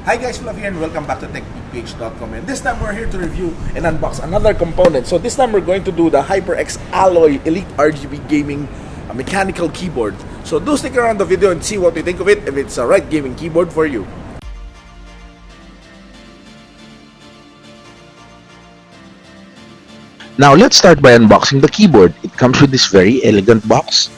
Hi guys, Fluff here and welcome back to techbeatph.com, and this time we're here to review and unbox another component. So this time we're going to do the HyperX Alloy Elite RGB Gaming mechanical keyboard. So do stick around the video and see what we think of it, if it's a right gaming keyboard for you. Now let's start by unboxing the keyboard. It comes with this very elegant box.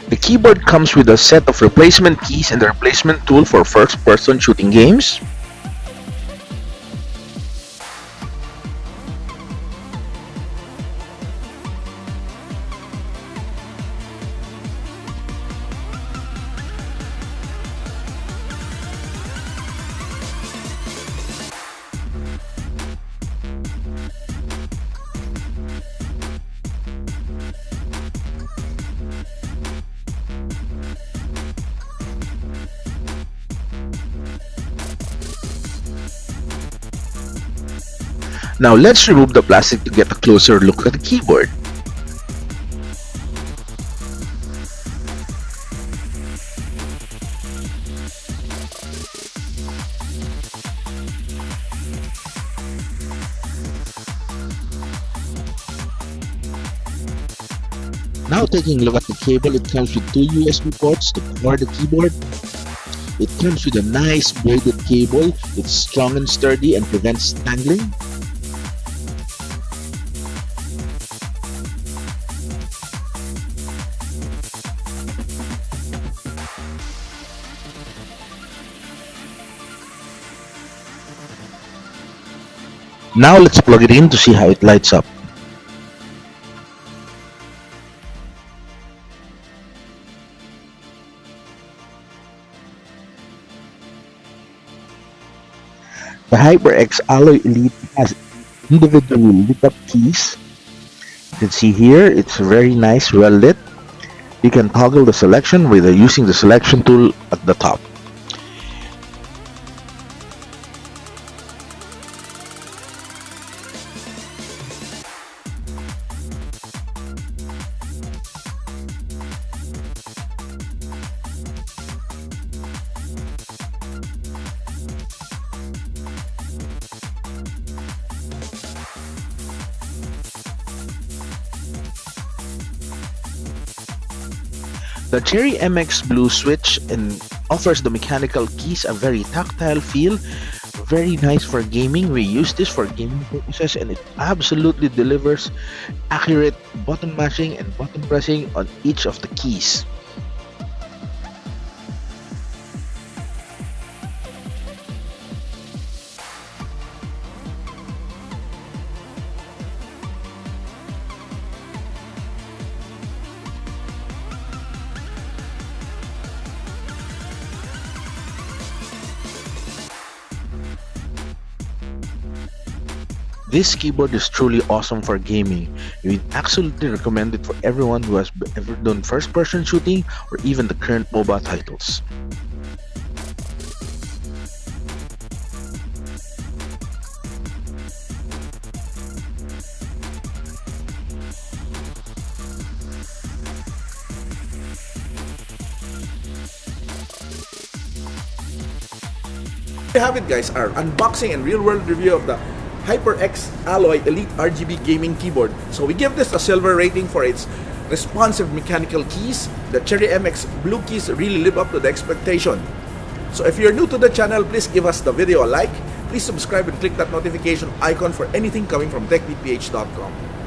The keyboard comes with a set of replacement keys and a replacement tool for first-person shooting games. Now let's remove the plastic to get a closer look at the keyboard. Now taking a look at the cable, it comes with two USB ports to power the keyboard. It comes with a nice braided cable. It's strong and sturdy and prevents tangling. Now let's plug it in to see how it lights up. The HyperX Alloy Elite has individually lit up keys. You can see here it's very nice, well lit. You can toggle the selection with using the selection tool at the top. The Cherry MX Blue switch offers the mechanical keys a very tactile feel, very nice for gaming. We use this for gaming purposes and it absolutely delivers accurate button mashing and button pressing on each of the keys. This keyboard is truly awesome for gaming. We absolutely recommend it for everyone who has ever done first-person shooting or even the current MOBA titles. There you have it guys, our unboxing and real-world review of the HyperX Alloy Elite RGB Gaming Keyboard. So we give this a silver rating for its responsive mechanical keys. The Cherry MX Blue keys really live up to the expectation. So if you're new to the channel, please give us the video a like. Please subscribe and click that notification icon for anything coming from techbeatph.com.